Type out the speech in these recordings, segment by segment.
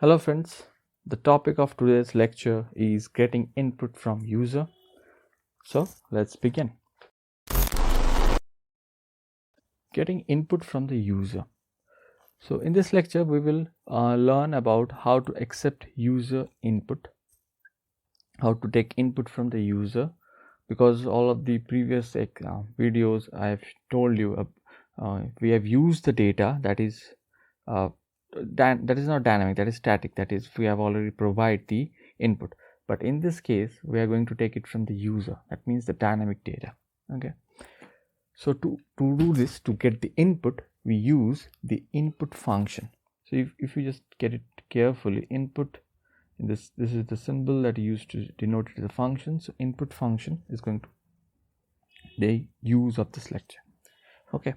Hello friends, the topic of today's lecture is getting input from user. So let's begin. Getting input from the user. So in this lecture we will learn about how to accept user input, how to take input from the user, because all of the previous videos I have told you we have used the data that is uh, that is not dynamic, that is static, that is we have already provided the input, but in this case we are going to take it from the user, that means the dynamic data. Okay, so to do this, to get the input, we use the input function. So if you just get it carefully, input, in this is the symbol that used to denote the function. So input function is going to the use of this lecture. Okay,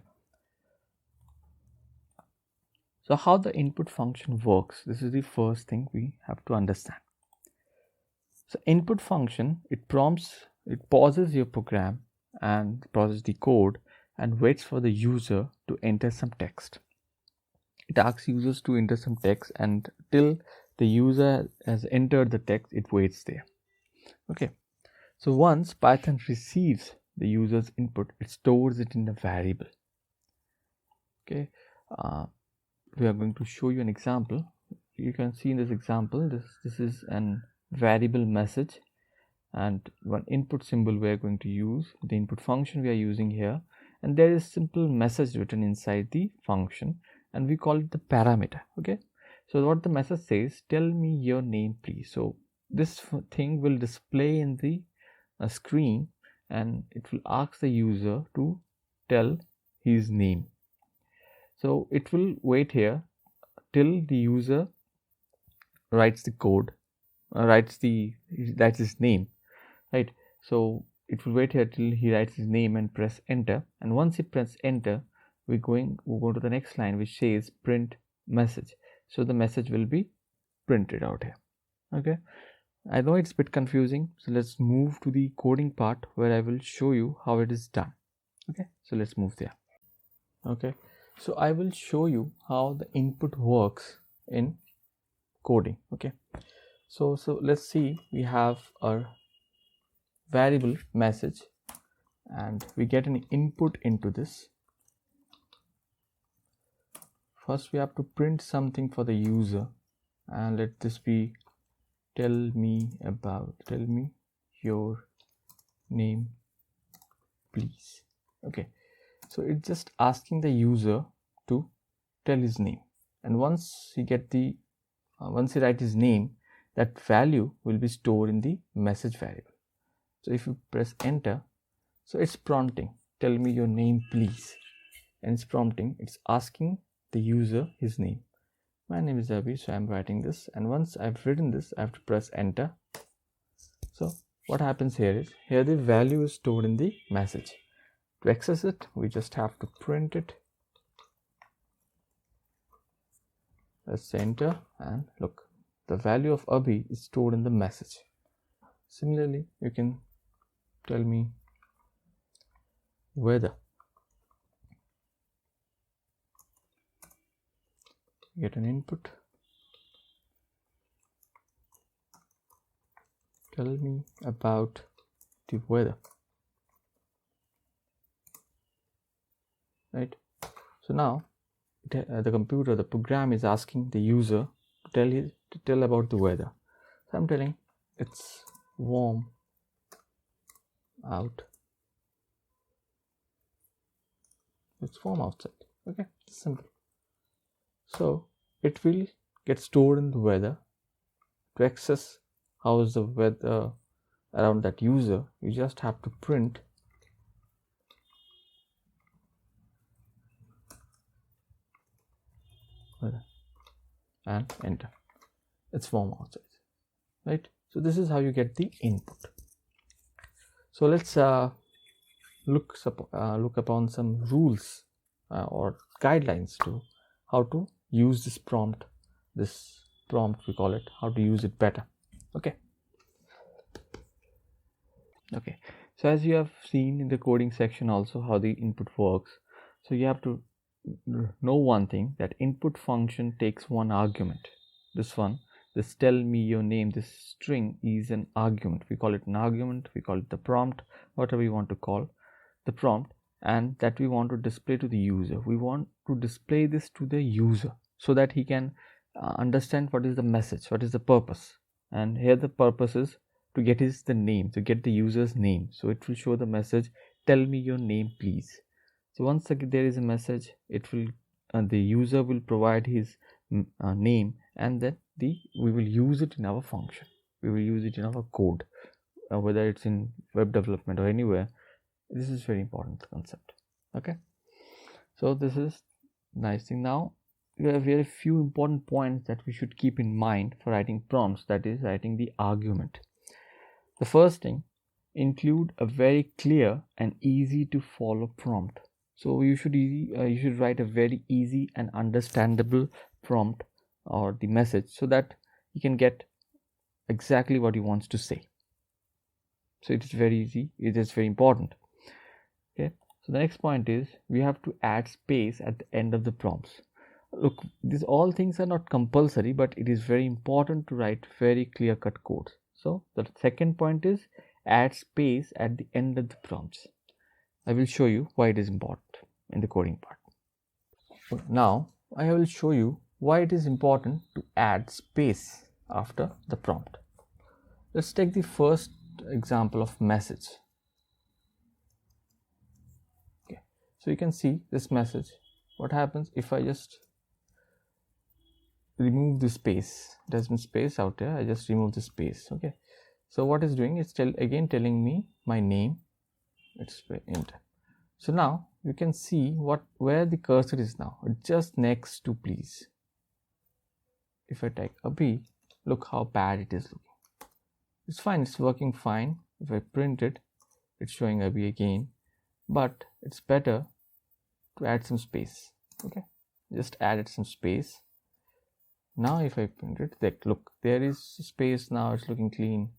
so how the input function works, this is the first thing we have to understand. So input function, it pauses your program and pauses the code and waits for the user to enter some text. It asks users to enter some text, and till the user has entered the text, it waits there. Okay, so once Python receives the user's input, it stores it in a variable. Okay, we are going to show you an example. You can see in this example, this is an variable message, and one input symbol we are going to use, the input function we are using here, and there is simple message written inside the function, and we call it the parameter. Okay, so what the message says, tell me your name please. So this thing will display in the screen, and it will ask the user to tell his name. So it will wait here till the user writes the code, writes his name, right? So it will wait here till he writes his name and press enter, and once he press enter, we'll go to the next line which says print message. So the message will be printed out here. Okay, I know it's a bit confusing, so let's move to the coding part where I will show you how it is done. Okay, so let's move there. Okay, so I will show you how the input works in coding. Okay, so let's see, we have a variable message and we get an input into this. First we have to print something for the user, and let this be tell me your name please. Okay, so it's just asking the user to tell his name, and once he writes his name, that value will be stored in the message variable. So if you press enter, so it's prompting, tell me your name please, and it's prompting, it's asking the user his name. My name is Abhi, so I'm writing this, and once I've written this, I have to press enter. So what happens here is, here the value is stored in the message. To access it, we just have to print it. Let's enter, and look, the value of Abhi is stored in the message. Similarly, you can tell me weather. Get an input. Tell me about the weather. Right? So now the computer, the program is asking the user to tell about the weather. So I'm telling it's warm out. It's warm outside. Okay, simple. So it will get stored in the weather. To access how is the weather around that user, you just have to print weather and enter. It's warm outside, right? So this is how you get the input. So let's look upon some rules or guidelines to how to use this prompt we call it, how to use it better. Okay, so as you have seen in the coding section also how the input works, so you have to know one thing, that input function takes one argument. this one, this tell me your name, this string is an argument. We call it an argument, we call it the prompt, whatever we want to call the prompt, and that we want to display to the user. We want to display this to the user so that he can understand what is the message, what is the purpose. And here the purpose is to get the name, to get the user's name. So it will show the message, tell me your name please. So once there is a message, it will the user will provide his name, and then we will use it in our function, we will use it in our code, whether it's in web development or anywhere. This is very important concept. Okay, so this is nice thing. Now we have very few important points that we should keep in mind for writing prompts, that is writing the argument. The first thing, include a very clear and easy to follow prompt. So you should write a very easy and understandable prompt or the message so that you can get exactly what he wants to say. So it is very easy, it is very important. Okay, so the next point is we have to add space at the end of the prompts. Look, these all things are not compulsory, but it is very important to write very clear cut codes. So the second point is add space at the end of the prompts. I will show you why it is important in the coding part. So now I will show you why it is important to add space after the prompt. Let's take the first example of message. Okay, so you can see this message. What happens if I just remove the space? It has been space out there, I just remove the space. Okay, so what it's doing is again telling me my name. It's enter. So now you can see where the cursor is now, just next to please. If I type Abhi, look how bad it is looking. It's fine, it's working fine. If I print it, it's showing Abhi again, but it's better to add some space. Okay, just added some space. Now if I print it, look, there is space now, it's looking clean.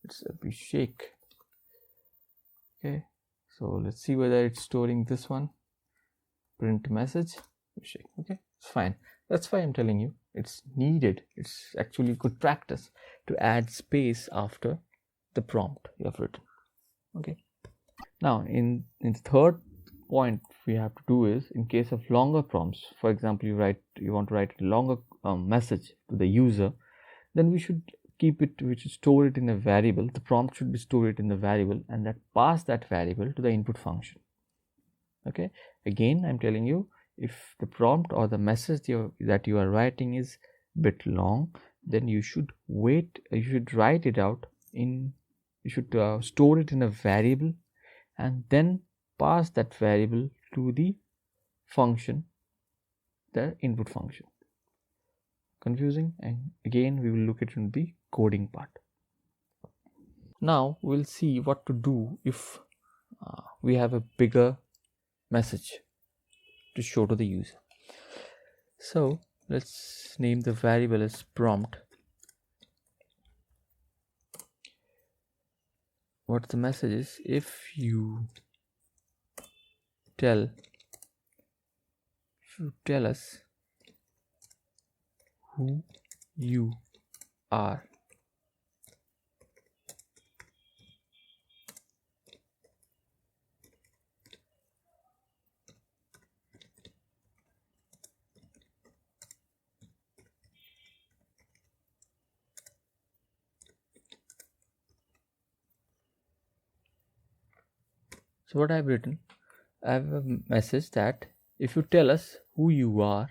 It's Abhishek. Okay, so let's see whether it's storing this one. Print message, Abhishek. Okay, it's fine. That's why I'm telling you it's needed, it's actually good practice to add space after the prompt you have written. Okay, now in the third point we have to do is, in case of longer prompts, for example you want to write a longer message to the user, then we should store it in a variable. The prompt should be stored in the variable, and that pass that variable to the input function. Okay, again I'm telling you, if the prompt or the message that you are writing is a bit long, then you should write it out in, you should store it in a variable and then pass that variable to the function, the input function. Confusing? And again we will look at it in the coding part. Now we'll see what to do if we have a bigger message to show to the user. So let's name the variable as prompt. What the message is, if you tell us who you are, so what I've written, I have a message that if you tell us who you are,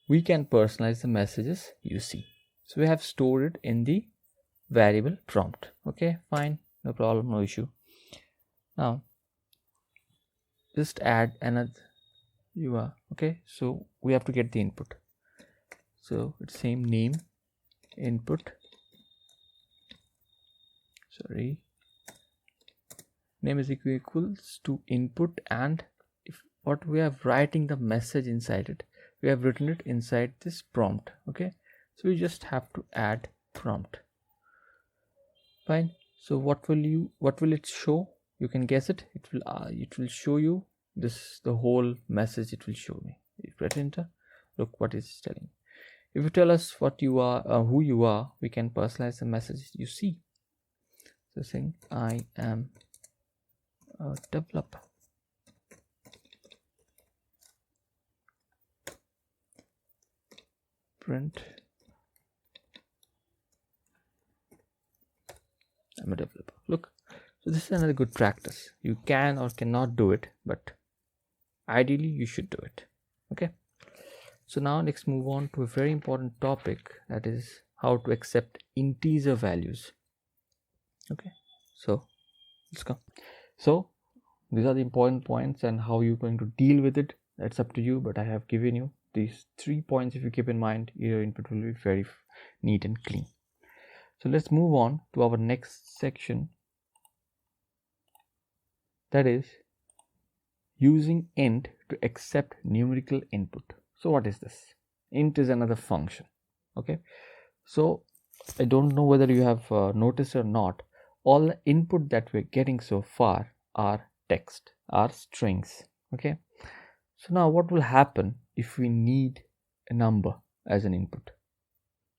we can personalize the messages you see. So we have stored it in the variable prompt. Okay, fine, no problem, no issue. Now just add another you are. Okay, so we have to get the input. So it's same name, input, name is equals to input, and if what we are writing the message inside it, we have written it inside this prompt. Okay, so we just have to add prompt. Fine. So what will it show? You can guess it. It will show you this, the whole message it will show me. If I press enter, look what it's telling. If you tell us what you are, who you are, we can personalize the message you see. So saying I am a developer. Print I'm a developer. Look, so this is another good practice. You can or cannot do it, but ideally you should do it. Okay. So now let's move on to a very important topic, that is how to accept integer values. Okay. So let's go. So these are the important points, and how you're going to deal with it, that's up to you, but I have given you these 3 points. If you keep in mind, your input will be very neat and clean. So let's move on to our next section, that is using int to accept numerical input. So what is this? Int is another function. Okay, so I don't know whether you have noticed or not, all the input that we're getting so far are text, are strings. Okay, so now what will happen if we need a number as an input?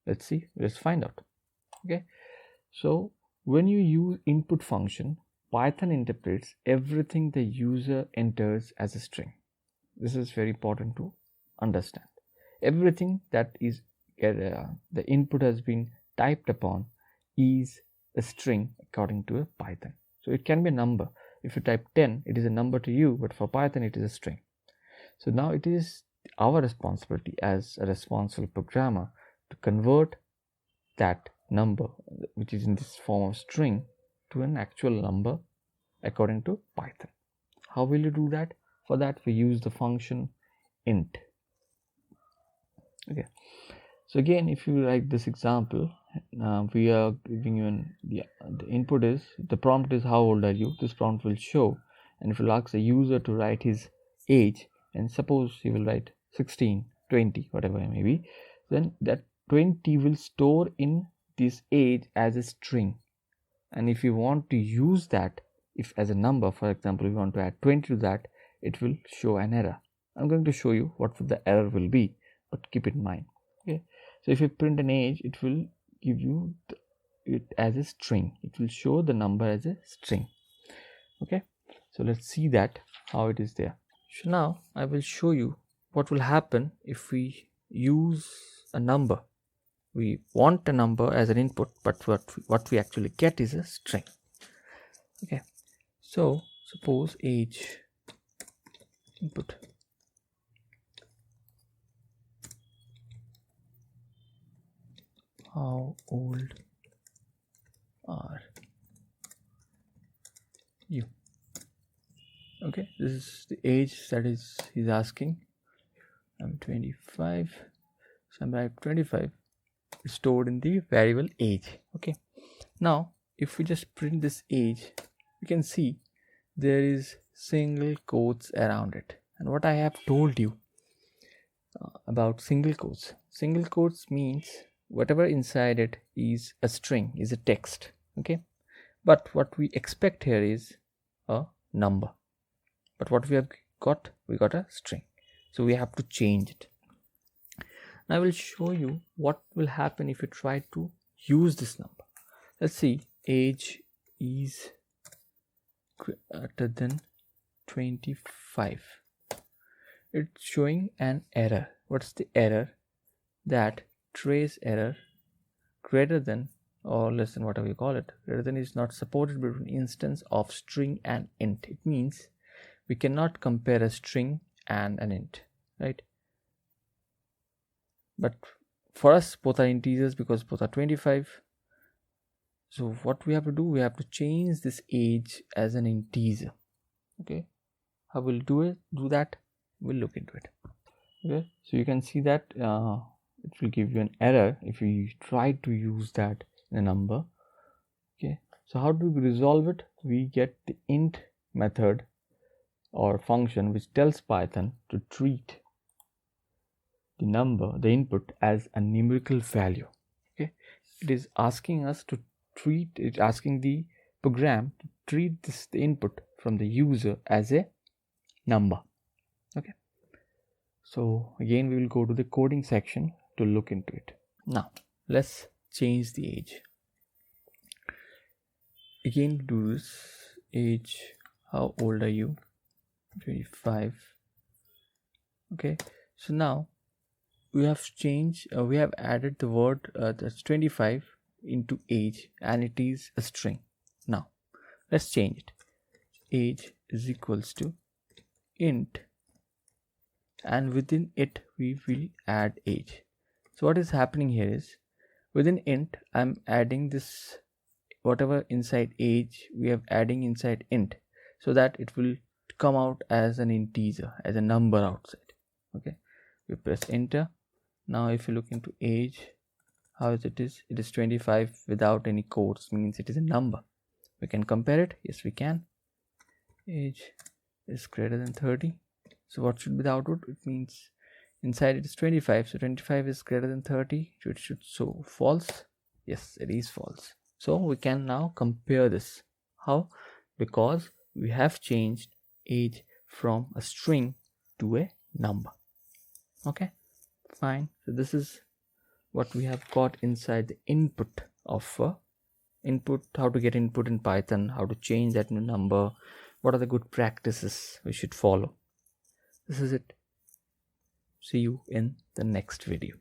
Let's see, let's find out. Okay, so when you use input function, Python interprets everything the user enters as a string. This is very important to understand. Everything that is the input has been typed upon is a string according to a Python. So it can be a number. If you type 10, it is a number to you, but for Python it is a string. So now it is our responsibility as a responsible programmer to convert that number, which is in this form of string, to an actual number according to Python. How will you do that? For that we use the function int. Okay, so again, if you write this example, we are giving you the input is, the prompt is how old are you. This prompt will show, and if you ask the user to write his age, and suppose he will write 16, 20, whatever it may be, then that 20 will store in this age as a string. And if you want to use that, if as a number, for example, you want to add 20 to that, it will show an error. I'm going to show you what the error will be, but keep it in mind. Okay, so if you print an age, it will give you it as a string. It will show the number as a string. Okay, so let's see that how it is there. So now I will show you what will happen if we use a number. We want a number as an input, but what we actually get is a string. Okay, so suppose age input, how old are you? Okay, this is the age that is he's asking. I'm 25, so I'm right 25 is stored in the variable age. Okay, now if we just print this age, you can see there is single quotes around it. And what I have told you about single quotes means whatever inside it is a string, is a text. Okay, but what we expect here is a number, but what we got a string, so we have to change it. Now I will show you what will happen if you try to use this number. Let's see, age is greater than 25. It's showing an error. What's the error? That trace error greater than or less than, whatever you call it, greater than is not supported between instance of string and int. It means we cannot compare a string and an int, right? But for us both are integers because both are 25. So what we have to do, we have to change this age as an integer. Okay, how we'll do that, we'll look into it. Okay, so you can see that it will give you an error if you try to use that in a number. Okay, so how do we resolve it? We get the int method or function which tells Python to treat the number, the input, as a numerical value. Okay, it is asking us to treat it, asking the program to treat the input from the user as a number. Okay, so again we will go to the coding section. to look into it. Now let's change the age. Again, do this. Age, how old are you? 25. Okay, so now we have changed, we have added the word that's 25 into age, and it is a string. Now let's change it. Age is equals to int, and within it we will add age. So what is happening here is, within int I'm adding this, whatever inside age we are adding inside int, so that it will come out as an integer, as a number outside. Okay, we press enter. Now if you look into age, how is it is? It is 25 without any quotes, means it is a number. We can compare it. Yes, we can. Age is greater than 30. So what should be the output? It means inside it is 25. So 25 is greater than 30. So it should show false. Yes, it is false. So we can now compare this. How? Because we have changed age from a string to a number. Okay, fine. So this is what we have got inside the input of input, how to get input in Python, how to change that number, what are the good practices we should follow. This is it. See you in the next video.